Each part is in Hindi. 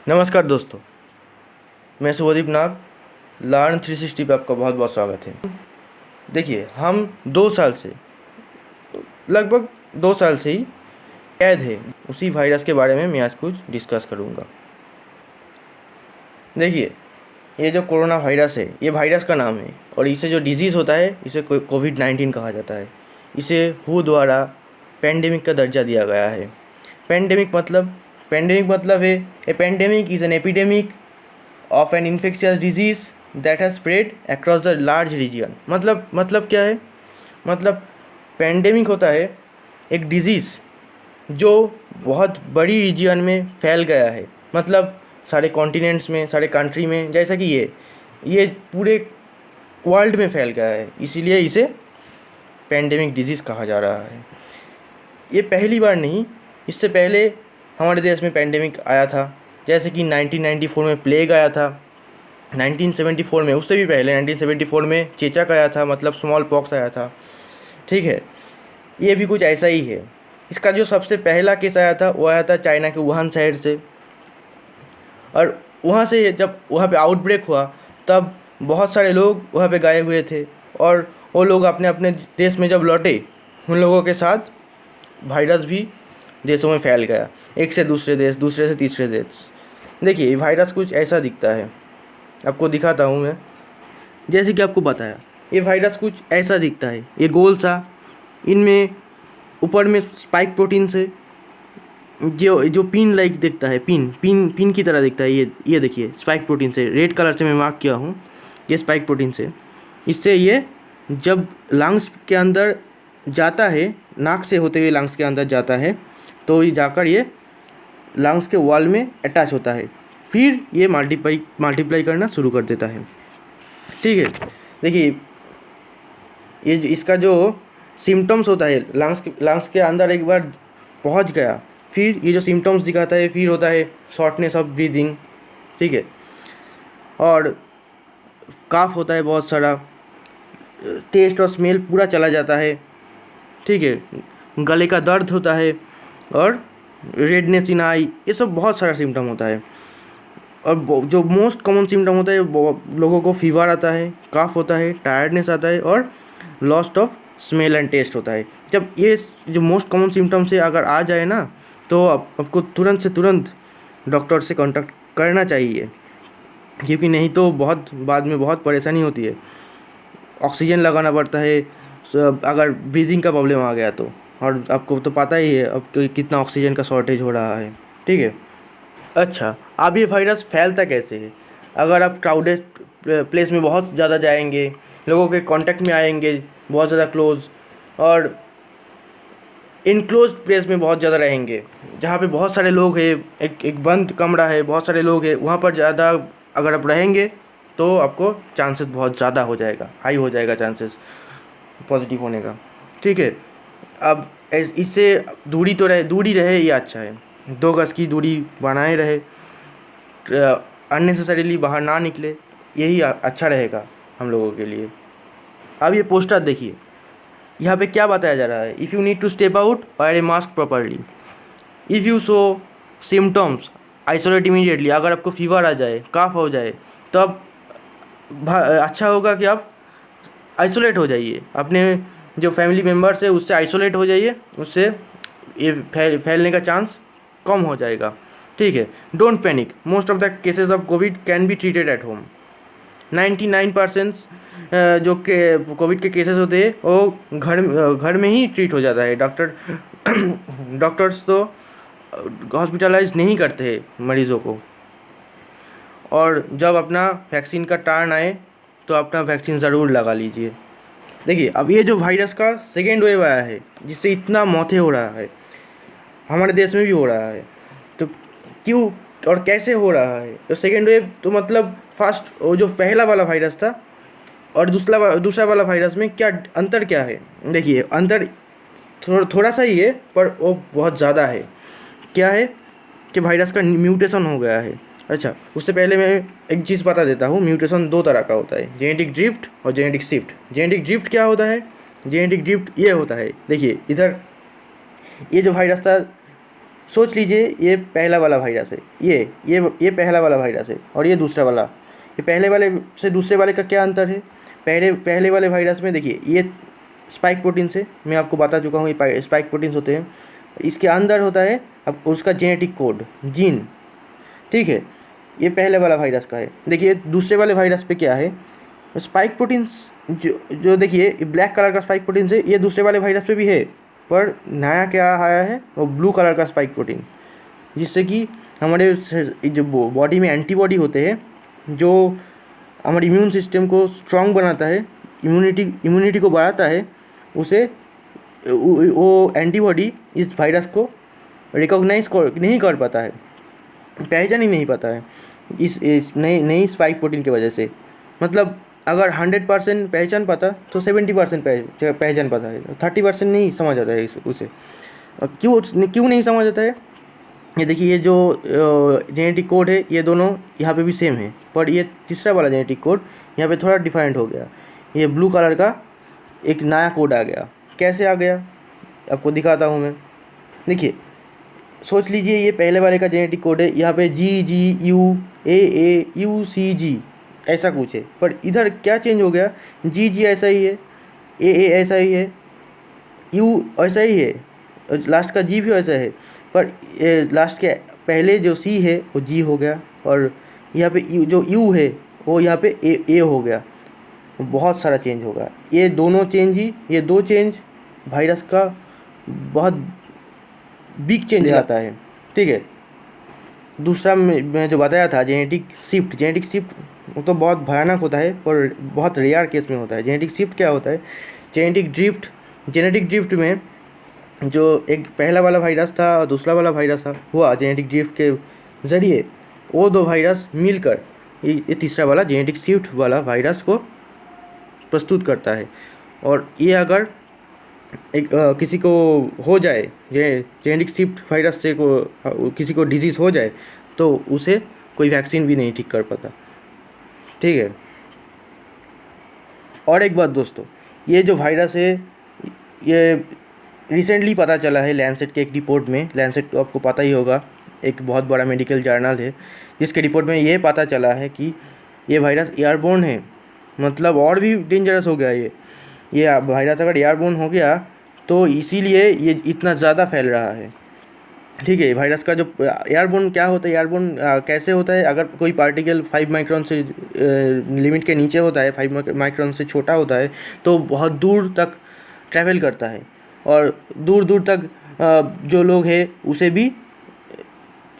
नमस्कार दोस्तों, मैं शुभदीप नाग। लर्न 360 पे आपका बहुत बहुत स्वागत है। देखिए, हम 2 साल से लगभग 2 साल से ही कैद है उसी वायरस के बारे में मैं आज कुछ डिस्कस करूँगा। देखिए, ये जो कोरोना वायरस है, ये वायरस का नाम है और इसे जो डिजीज़ होता है इसे कोविड-19 कहा जाता है। इसे हू द्वारा पेंडेमिक का दर्जा दिया गया है। पेंडेमिक मतलब है a pandemic is an epidemic of an infectious disease that has spread across the large region. मतलब क्या है? मतलब पेंडेमिक होता है एक डिजीज़ जो बहुत बड़ी रीजन में फैल गया है, मतलब सारे कॉन्टिनेंट्स में, सारे कंट्री में, जैसा कि ये पूरे वर्ल्ड में फैल गया है, इसीलिए इसे पेंडेमिक डिजीज़ कहा जा रहा है। ये पहली बार नहीं, इससे पहले हमारे देश में पेंडेमिक आया था, जैसे कि 1994 में प्लेग आया था, 1974 में, उससे भी पहले 1974 में चेचक आया था, मतलब स्मॉल पॉक्स आया था। ठीक है, ये भी कुछ ऐसा ही है। इसका जो सबसे पहला केस आया था वो आया था चाइना के वुहान शहर से, और वहाँ से जब वहाँ पे आउटब्रेक हुआ तब बहुत सारे लोग वहाँ पे गए हुए थे, और वो लोग अपने अपने देश में जब लौटे, उन लोगों के साथ वायरस भी देशों में फैल गया, एक से दूसरे देश, दूसरे से तीसरे देश। देखिए, ये वायरस कुछ ऐसा दिखता है, आपको दिखाता हूँ मैं। जैसे कि आपको बताया, ये वायरस कुछ ऐसा दिखता है, ये गोल सा, इनमें ऊपर में स्पाइक प्रोटीन से जो पिन लाइक दिखता है, पिन की तरह दिखता है। ये देखिए, स्पाइक प्रोटीन से, रेड कलर से मैं मार्क किया हूँ, ये स्पाइक प्रोटीन से। इससे ये जब लंग्स के अंदर जाता है, नाक से होते हुए लंग्स के अंदर जाता है, तो ये जाकर ये लंग्स के वॉल में अटैच होता है, फिर ये मल्टीप्लाई करना शुरू कर देता है। ठीक है, देखिए, इसका जो सिम्टम्स होता है, लंग्स के अंदर एक बार पहुंच गया, फिर ये जो सिम्टम्स दिखाता है, फिर होता है शॉर्टनेस ऑफ ब्रीदिंग। ठीक है, और काफ होता है बहुत सारा, टेस्ट और स्मेल पूरा चला जाता है। ठीक है, गले का दर्द होता है, और रेडनेस इन आई, ये सब बहुत सारा सिम्टम होता है। और जो मोस्ट कॉमन सिम्टम होता है, लोगों को फीवर आता है, काफ होता है, टायर्डनेस आता है, और lost of smell and taste होता है। जब ये जो मोस्ट कॉमन सिम्टम से अगर आ जाए ना, तो आपको तुरंत से तुरंत डॉक्टर से कांटेक्ट करना चाहिए, क्योंकि नहीं तो बाद में बहुत परेशानी होती है। ऑक्सीजन लगाना पड़ता है अगर ब्रीदिंग का प्रॉब्लम आ गया तो, और आपको तो पता ही है अब कितना ऑक्सीजन का शॉर्टेज हो रहा है। ठीक है, अच्छा, अब ये वायरस फैलता कैसे है? अगर आप क्राउडेड प्लेस में बहुत ज़्यादा जाएंगे, लोगों के कांटेक्ट में आएंगे बहुत ज़्यादा क्लोज, और इनक्लोज प्लेस में बहुत ज़्यादा रहेंगे, जहाँ पे बहुत सारे लोग हैं, एक बंद कमरा है, बहुत सारे लोग हैं, वहाँ पर ज़्यादा अगर आप रहेंगे तो आपको चांसेस बहुत ज़्यादा हो जाएगा, हाई हो जाएगा चांसेस पॉजिटिव होने का। ठीक है, अब इससे दूरी रहे, ये अच्छा है। 2 गज की दूरी बनाए रहे, अननेसेसरीली बाहर ना निकले, यही अच्छा रहेगा हम लोगों के लिए। अब ये पोस्टर देखिए, यहाँ पे क्या बताया जा रहा है? If you need to step out, wear a mask properly. If you show symptoms, isolate immediately. अगर आपको फीवर आ जाए, काफ हो जाए, तब अच्छा होगा कि आप आइसोलेट हो जाइए, अपने जो फैमिली मेम्बर्स है उससे आइसोलेट हो जाइए, उससे ये फैलने का चांस कम हो जाएगा। ठीक है, don't panic, most of the cases of Covid can be treated at home. 99% जो कोविड के केसेस होते हैं वो घर में ही ट्रीट हो जाता है। डॉक्टर्स तो हॉस्पिटलाइज नहीं करते हैं मरीज़ों को। और जब अपना वैक्सीन का टर्न आए तो अपना वैक्सीन ज़रूर लगा लीजिए। देखिए, अब ये जो वायरस का सेकेंड वेव आया है, जिससे इतना मौतें हो रहा है, हमारे देश में भी हो रहा है, तो क्यों और कैसे हो रहा है? तो सेकेंड वेव तो मतलब फर्स्ट वो जो पहला वाला वायरस था और दूसरा वाला वायरस में क्या अंतर क्या है? देखिए, अंतर थोड़ा सा ही है, पर वो बहुत ज़्यादा है। क्या है कि वायरस का म्यूटेशन हो गया है। अच्छा, उससे पहले मैं एक चीज़ बता देता हूँ। म्यूटेशन 2 तरह का होता है, जेनेटिक ड्रिफ्ट और जेनेटिक शिफ्ट। जेनेटिक ड्रिफ्ट क्या होता है? जेनेटिक ड्रिफ्ट ये होता है, देखिए इधर, ये जो वायरस था सोच लीजिए ये पहला वाला वायरस है, ये पहला वाला वायरस है और ये दूसरा वाला। ये पहले वाले से दूसरे वाले का क्या अंतर है? पहले वाले वायरस में देखिए ये स्पाइक प्रोटीन से मैं आपको बता चुका हूँ, ये स्पाइक प्रोटीन्स होते हैं। इसके अंदर होता है अब उसका जेनेटिक कोड, जीन, ठीक है। ये पहले वाला वायरस का है। देखिए दूसरे वाले वायरस पे क्या है, स्पाइक प्रोटीन्स जो देखिए ब्लैक कलर का स्पाइक प्रोटीन है, ये दूसरे वाले वायरस पे भी है, पर नया क्या आया है वो ब्लू कलर का स्पाइक प्रोटीन, जिससे कि हमारे जो बॉडी में एंटीबॉडी होते हैं, जो हमारे इम्यून सिस्टम को स्ट्रॉन्ग बनाता है, इम्यूनिटी को बढ़ाता है, उसे वो एंटीबॉडी इस वायरस को रिकॉग्नाइज नहीं कर पाता है, पहचान ही नहीं पाता है इस नई स्पाइक प्रोटीन की वजह से। मतलब अगर 100% पहचान पाता तो 70% पहचान पाता है, 30% नहीं समझ आता है उसे। क्यों नहीं समझ आता है? ये देखिए ये जो जेनेटिक कोड है ये दोनों यहाँ पे भी सेम है, पर ये तीसरा वाला जेनेटिक कोड यहाँ पे थोड़ा डिफरेंट हो गया। ये ब्लू कलर का एक नया कोड आ गया। कैसे आ गया आपको दिखाता हूँ मैं। देखिए सोच लीजिए ये पहले वाले का जेनेटिक कोड है, यहाँ पे GGUAAUCG ऐसा कुछ है, पर इधर क्या चेंज हो गया, GG ऐसा ही है, AA ऐसा ही है, U ऐसा ही है, लास्ट का G भी ऐसा है, पर लास्ट के पहले जो C है वो G हो गया, और यहाँ पे जो U है वो यहाँ पे A हो गया। बहुत सारा चेंज होगा। ये दो चेंज वायरस का बहुत बिग चेंज आता है, ठीक है। दूसरा मैं जो बताया था जेनेटिक शिफ्ट वो तो बहुत भयानक होता है, पर बहुत रेयर केस में होता है। जेनेटिक शिफ्ट क्या होता है? जेनेटिक ड्रिफ्ट में जो एक पहला वाला वायरस था और दूसरा वाला वायरस हुआ, जेनेटिक ड्रिफ्ट के ज़रिए वो दो वायरस मिलकर ये तीसरा वाला जेनेटिक शिफ्ट वाला वायरस को प्रस्तुत करता है। और ये अगर किसी को हो जाए, जेनेटिक शिफ्ट वायरस से किसी को डिजीज़ हो जाए, तो उसे कोई वैक्सीन भी नहीं ठीक कर पाता, ठीक है। और एक बात दोस्तों, ये जो वायरस है ये रिसेंटली पता चला है लैंसेट के एक रिपोर्ट में। लैंसेट तो आपको पता ही होगा, एक बहुत बड़ा मेडिकल जर्नल है, जिसके रिपोर्ट में ये पता चला है कि ये वायरस एयरबोर्न है। मतलब और भी डेंजरस हो गया ये वायरस अगर एयरबोर्न हो गया तो इसीलिए ये इतना ज़्यादा फैल रहा है, ठीक है। वायरस का जो एयरबोर्न क्या होता है, एयरबोर्न कैसे होता है? अगर कोई पार्टिकल 5 माइक्रोन से लिमिट के नीचे होता है, 5 माइक्रोन से छोटा होता है, तो बहुत दूर तक ट्रैवल करता है और दूर तक जो लोग हैं उसे भी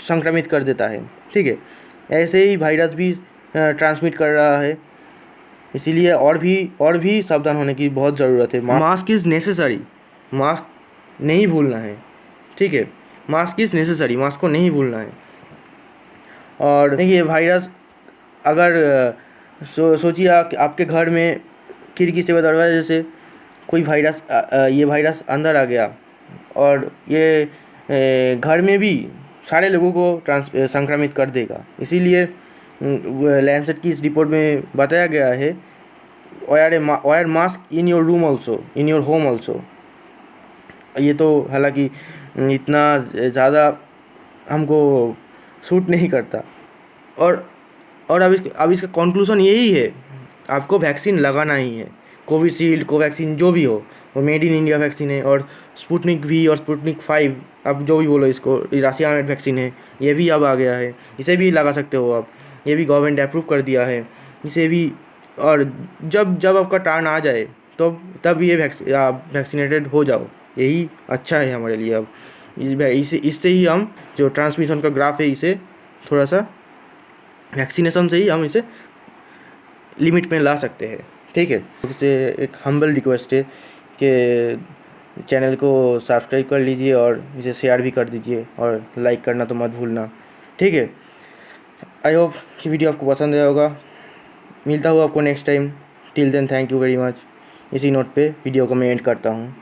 संक्रमित कर देता है, ठीक है। ऐसे ही वायरस भी ट्रांसमिट कर रहा है, इसीलिए और भी सावधान होने की बहुत ज़रूरत है। मास्क इज़ नेसेसरी, मास्क नहीं भूलना है, ठीक है। मास्क इज़ नेसेसरी, मास्क को नहीं भूलना है। और देखिए वायरस अगर सोचिए आपके घर में खिड़की से दरवाजे से कोई ये वायरस अंदर आ गया और ये घर में भी सारे लोगों को संक्रमित कर देगा। इसीलिए लैंसेट की इस रिपोर्ट में बताया गया है, wear mask in your room also, in your home also. ये तो हालांकि इतना ज़्यादा हमको सूट नहीं करता। और अब इसका कंक्लूजन यही है, आपको वैक्सीन लगाना ही है। कोविशील्ड, कोवैक्सीन जो भी हो, वो मेड इन इंडिया वैक्सीन है, और स्पुतनिक V और स्पुतनिक 5, अब जो भी बोलो इसको, रशिया मेड वैक्सीन है, ये भी अब आ गया है, इसे भी लगा सकते हो आप। ये भी गवर्नमेंट अप्रूव कर दिया है, इसे भी। और जब आपका टर्न आ जाए तो तब ये वैक्सीनेटेड हो जाओ, यही अच्छा है हमारे लिए। अब इससे ही हम जो ट्रांसमिशन का ग्राफ है, इसे थोड़ा सा वैक्सीनेशन से ही हम इसे लिमिट में ला सकते हैं, ठीक है। इससे एक हम्बल रिक्वेस्ट है कि चैनल को सब्सक्राइब कर लीजिए और इसे शेयर भी कर दीजिए, और लाइक करना तो मत भूलना, ठीक है। आई होप कि वीडियो आपको पसंद आया होगा। मिलता हूँ आपको next time. Till then thank you very much. इसी नोट पे वीडियो को मैं एंड करता हूँ।